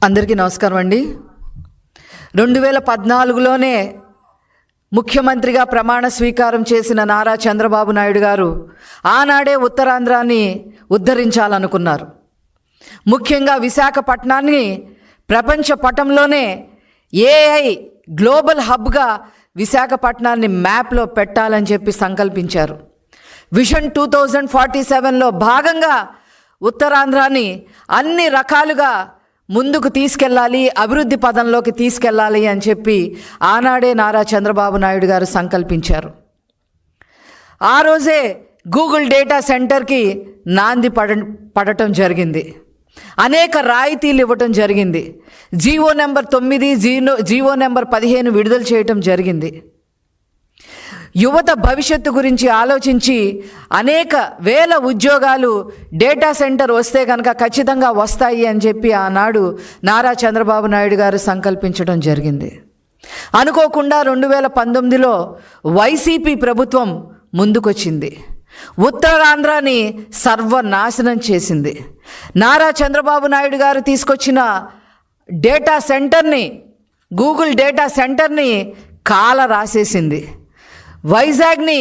అందరికీ నమస్కారం అండి. 2014లోనే ముఖ్యమంత్రిగా ప్రమాణ స్వీకారం చేసిన నారా చంద్రబాబు నాయుడు గారు ఆనాడే ఉత్తరాంధ్రాన్ని ఉద్ధరించాలనుకున్నారు. ముఖ్యంగా విశాఖపట్నాన్ని ప్రపంచ పటంలోనే ఏఐ గ్లోబల్ హబ్గా విశాఖపట్నాన్ని మ్యాప్లో పెట్టాలని చెప్పి సంకల్పించారు. విజన్ 2047లో భాగంగా ఉత్తరాంధ్రాన్ని అన్ని రకాలుగా ముందుకు తీసుకెళ్ళాలి, అభివృద్ధి పదంలోకి తీసుకెళ్ళాలి అని చెప్పి ఆనాడే నారా చంద్రబాబు నాయుడు గారు సంకల్పించారు. ఆ రోజే గూగుల్ డేటా సెంటర్కి నాంది పడటం జరిగింది. అనేక రాయితీలు ఇవ్వటం జరిగింది. జీవో నెంబర్ 9, జీవో నెంబర్ 15 విడుదల చేయటం జరిగింది. యువత భవిష్యత్తు గురించి ఆలోచించి అనేక వేల ఉద్యోగాలు డేటా సెంటర్ వస్తే కనుక ఖచ్చితంగా వస్తాయి అని చెప్పి ఆనాడు నారా చంద్రబాబు నాయుడు గారు సంకల్పించడం జరిగింది. అనుకోకుండా 2019లో వైసీపీ ప్రభుత్వం ముందుకొచ్చింది. ఉత్తరాంధ్రాని సర్వనాశనం చేసింది. నారా చంద్రబాబు నాయుడు గారు తీసుకొచ్చిన డేటా సెంటర్ని, గూగుల్ డేటా సెంటర్ని కాల రాసేసింది. వైజాగ్ని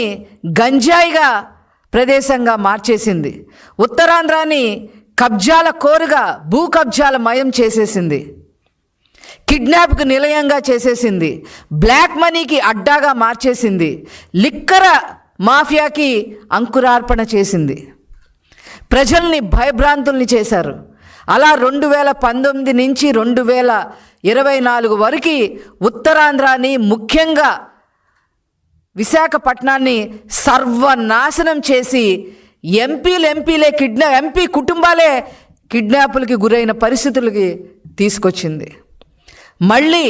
గంజాయిగా ప్రదేశంగా మార్చేసింది. ఉత్తరాంధ్రాని కబ్జాల కోరుగా, భూ కబ్జాల మయం చేసేసింది. కిడ్నాప్కు నిలయంగా చేసేసింది. బ్లాక్ మనీకి అడ్డాగా మార్చేసింది. లిక్కర మాఫియాకి అంకురార్పణ చేసింది. ప్రజల్ని భయభ్రాంతుల్ని చేశారు. అలా 2019 నుంచి 2024 వరకు ఉత్తరాంధ్రాని, ముఖ్యంగా విశాఖపట్నాన్ని సర్వనాశనం చేసి ఎంపీ కుటుంబాలే కిడ్నాపులకి గురైన పరిస్థితులకి తీసుకొచ్చింది. మళ్ళీ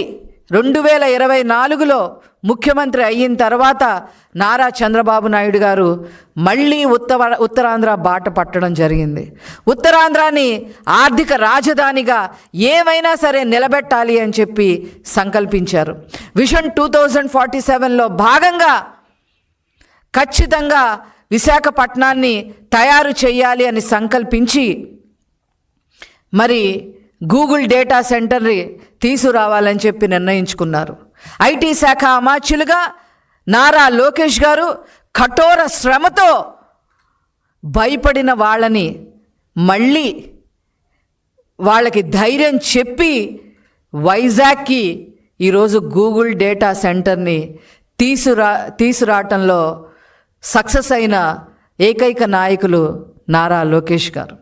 2024లో ముఖ్యమంత్రి అయిన తర్వాత నారా చంద్రబాబు నాయుడు గారు మళ్ళీ ఉత్తరాంధ్ర బాట పట్టడం జరిగింది. ఉత్తరాంధ్రాని ఆర్థిక రాజధానిగా ఏమైనా సరే నిలబెట్టాలి అని చెప్పి సంకల్పించారు. విజన్ 2047లో భాగంగా ఖచ్చితంగా విశాఖపట్నాన్ని తయారు చేయాలి అని సంకల్పించి మరి గూగుల్ డేటా సెంటర్ని తీసుకురావాలని చెప్పి నిర్ణయించుకున్నారు. ఐటీ శాఖ అమాత్యులుగా నారా లోకేష్ గారు కఠోర శ్రమతో భయపడిన వాళ్ళని మళ్ళీ వాళ్ళకి ధైర్యం చెప్పి వైజాగ్కి ఈరోజు గూగుల్ డేటా సెంటర్ని తీసుకురావటంలో సక్సెస్ అయిన ఏకైక నాయకులు నారా లోకేష్ గారు.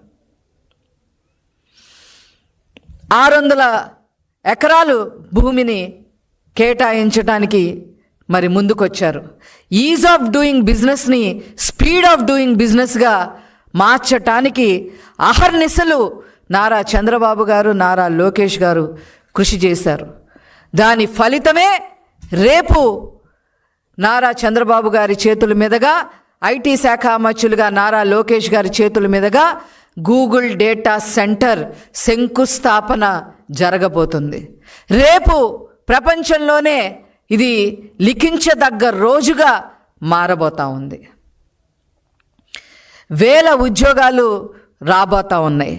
600 ఎకరాలు భూమిని కేటాయించడానికి మరి ముందుకొచ్చారు. ఈజ్ ఆఫ్ డూయింగ్ బిజినెస్ని స్పీడ్ ఆఫ్ డూయింగ్ బిజినెస్గా మార్చటానికి అహర్నిశలు నారా చంద్రబాబు గారు, నారా లోకేష్ గారు కృషి చేశారు. దాని ఫలితమే రేపు నారా చంద్రబాబు గారి చేతుల మీదుగా, ఐటీ శాఖ అమత్యులుగా నారా లోకేష్ గారి చేతుల మీదుగా గూగుల్ డేటా సెంటర్ శంకుస్థాపన జరగబోతుంది. రేపు ప్రపంచంలోనే ఇది లిఖించదగ్గ రోజుగా మారబోతా ఉంది. వేల ఉద్యోగాలు రాబోతా ఉన్నాయి.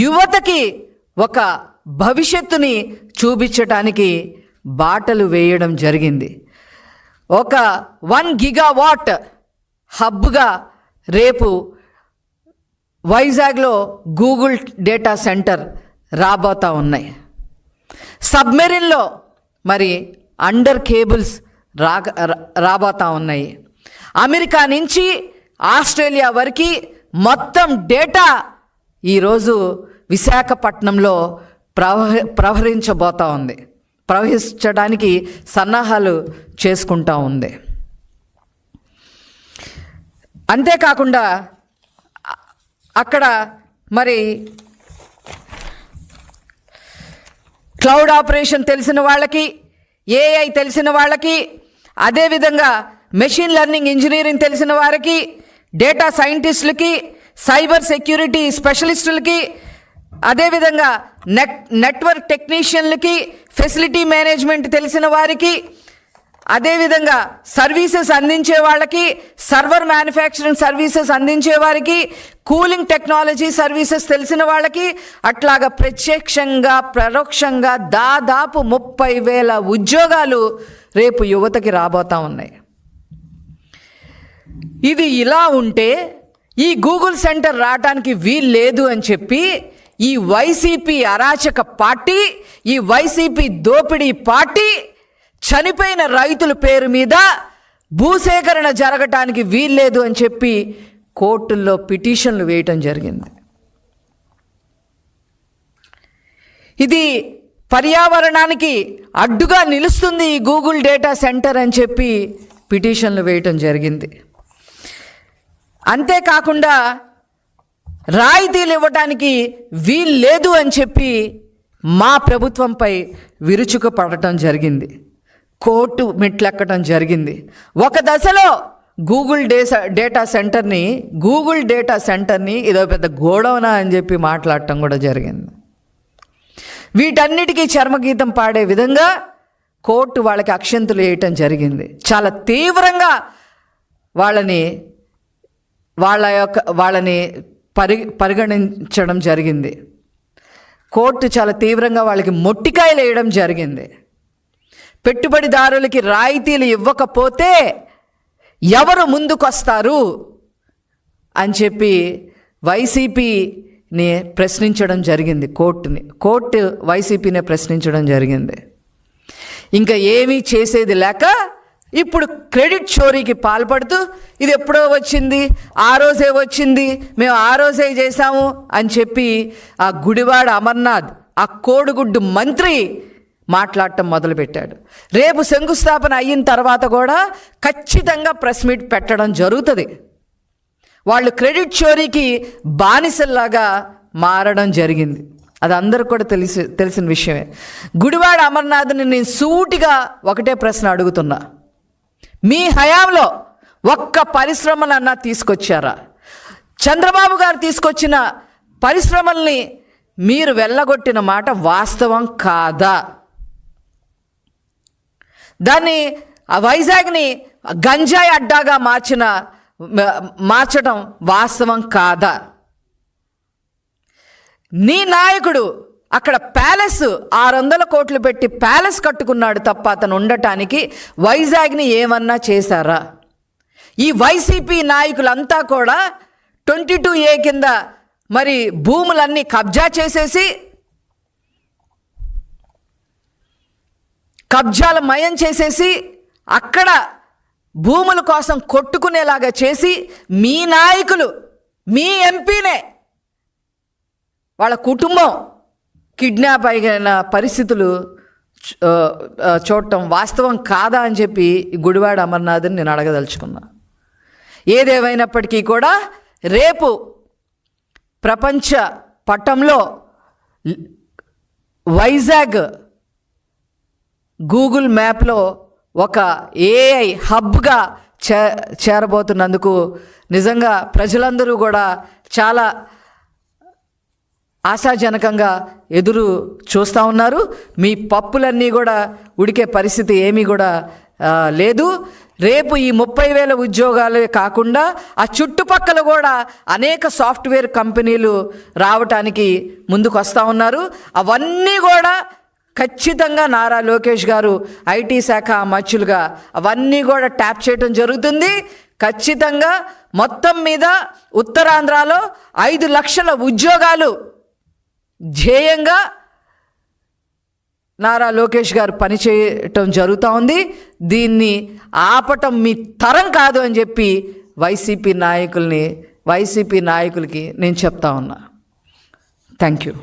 యువతకి ఒక భవిష్యత్తుని చూపించటానికి బాటలు వేయడం జరిగింది. ఒక 1 గిగావాట్ హబ్గా రేపు వైజాగ్లో గూగుల్ డేటా సెంటర్ రాబోతా ఉన్నాయి. సబ్మెరీన్లో మరి అండర్ కేబుల్స్ రాబోతా ఉన్నాయి. అమెరికా నుంచి ఆస్ట్రేలియా వరకు మొత్తం డేటా ఈరోజు విశాఖపట్నంలో ప్రవహించడానికి సన్నాహాలు చేసుకుంటా ఉంది. అంతేకాకుండా అక్కడ మరి క్లౌడ్ ఆపరేషన్ తెలిసిన వాళ్ళకి, ఏఐ తెలిసిన వాళ్ళకి, అదేవిధంగా మెషిన్ లెర్నింగ్ ఇంజనీరింగ్ తెలిసిన వారికి, డేటా సైంటిస్టులకి, సైబర్ సెక్యూరిటీ స్పెషలిస్టులకి, అదేవిధంగా నెట్వర్క్ టెక్నీషియన్లకి, ఫెసిలిటీ మేనేజ్మెంట్ తెలిసిన వారికి, అదేవిధంగా సర్వీసెస్ అందించే వాళ్ళకి, సర్వర్ మ్యానుఫ్యాక్చరింగ్ సర్వీసెస్ అందించే వారికి, కూలింగ్ టెక్నాలజీ సర్వీసెస్ తెలిసిన వాళ్ళకి, అట్లాగా ప్రత్యక్షంగా పరోక్షంగా దాదాపు 30,000 ఉద్యోగాలు రేపు యువతకి రాబోతా ఉన్నాయి. ఇది ఇలా ఉంటే ఈ గూగుల్ సెంటర్ రావటానికి వీలు లేదు అని చెప్పి ఈ వైసీపీ అరాచక పార్టీ, ఈ వైసీపీ దోపిడీ పార్టీ చనిపోయిన రైతుల పేరు మీద భూసేకరణ జరగటానికి వీల్లేదు అని చెప్పి కోర్టుల్లో పిటిషన్లు వేయటం జరిగింది. ఇది పర్యావరణానికి అడ్డుగా నిలుస్తుంది ఈ గూగుల్ డేటా సెంటర్ అని చెప్పి పిటిషన్లు వేయటం జరిగింది. అంతేకాకుండా రాయితీలు ఇవ్వటానికి వీలు లేదు అని చెప్పి మా ప్రభుత్వంపై విరుచుకు పడటం జరిగింది. కోర్టు మెట్లెక్కడం జరిగింది. ఒక దశలో గూగుల్ డేటా సెంటర్ని ఇదో పెద్ద గోడౌనా అని చెప్పి మాట్లాడటం కూడా జరిగింది. వీటన్నిటికీ చర్మగీతం పాడే విధంగా కోర్టు వాళ్ళకి అక్షంతులు వేయటం జరిగింది. చాలా తీవ్రంగా వాళ్ళని పరిగణించడం జరిగింది. కోర్టు చాలా తీవ్రంగా వాళ్ళకి మొట్టికాయలు వేయడం జరిగింది. పెట్టుబడిదారులకి రాయితీలు ఇవ్వకపోతే ఎవరు ముందుకొస్తారు అని చెప్పి వైసీపీని ప్రశ్నించడం జరిగింది. కోర్టు వైసీపీనే ప్రశ్నించడం జరిగింది. ఇంకా ఏమీ చేసేది లేక ఇప్పుడు క్రెడిట్ చోరీకి పాల్పడుతూ ఇది ఎప్పుడో వచ్చింది, ఆ రోజే వచ్చింది, మేము ఆ రోజే చేశాము అని చెప్పి ఆ గుడివాడ అమర్నాథ్, ఆ కోడిగుడ్డు మంత్రి మాట్లాడటం మొదలుపెట్టాడు. రేపు శంకుస్థాపన అయిన తర్వాత కూడా ఖచ్చితంగా ప్రెస్ మీట్ పెట్టడం జరుగుతుంది. వాళ్ళు క్రెడిట్ చోరీకి బానిసల్లాగా మారడం జరిగింది. అది అందరికి కూడా తెలిసిన విషయమే. గుడివాడ అమర్నాథ్ని నేను సూటిగా ఒకటే ప్రశ్న అడుగుతున్నా, మీ హయాంలో ఒక్క పరిశ్రమలన్నా తీసుకొచ్చారా? చంద్రబాబు గారు తీసుకొచ్చిన పరిశ్రమల్ని మీరు వెళ్ళగొట్టిన మాట వాస్తవం కాదా? దాన్ని వైజాగ్ని గంజాయి అడ్డాగా మార్చడం వాస్తవం కాదా? నీ నాయకుడు అక్కడ ప్యాలెస్ 600 కోట్లు పెట్టి ప్యాలెస్ కట్టుకున్నాడు తప్ప అతను ఉండటానికి వైజాగ్ని ఏమన్నా చేశారా? ఈ వైసీపీ నాయకులంతా కూడా 22A కింద మరి భూములన్నీ కబ్జా చేసేసి, కబ్జాల మయం చేసేసి, అక్కడ భూముల కోసం కొట్టుకునేలాగా చేసి, మీ నాయకులు, మీ ఎంపీనే వాళ్ళ కుటుంబం కిడ్నాప్ అయిన పరిస్థితులు చూడటం వాస్తవం కాదా అని చెప్పి గుడివాడ అమర్నాథ్ని నేను అడగదలుచుకున్నా. ఏదేమైనప్పటికీ కూడా రేపు ప్రపంచ పటంలో వైజాగ్ గూగుల్ మ్యాప్లో ఒక ఏఐ హబ్గా చేరబోతున్నందుకు నిజంగా ప్రజలందరూ కూడా చాలా ఆశాజనకంగా ఎదురు చూస్తూ ఉన్నారు. మీ పప్పులన్నీ కూడా ఉడికే పరిస్థితి ఏమీ కూడా లేదు. రేపు ఈ 30,000 ఉద్యోగాలే కాకుండా ఆ చుట్టుపక్కల కూడా అనేక సాఫ్ట్వేర్ కంపెనీలు రావటానికి ముందుకు వస్తూ ఉన్నారు. అవన్నీ కూడా ఖచ్చితంగా నారా లోకేష్ గారు ఐటీ శాఖ మచ్చులుగా అవన్నీ కూడా ట్యాప్ చేయడం జరుగుతుంది. ఖచ్చితంగా మొత్తం మీద ఉత్తరాంధ్రలో 5 లక్షల ఉద్యోగాలు ధ్యేయంగా నారా లోకేష్ గారు పనిచేయటం జరుగుతూ ఉంది. దీన్ని ఆపటం మీ తరం కాదు అని చెప్పి వైసీపీ నాయకులకి నేను చెప్తా ఉన్నా. Thank you.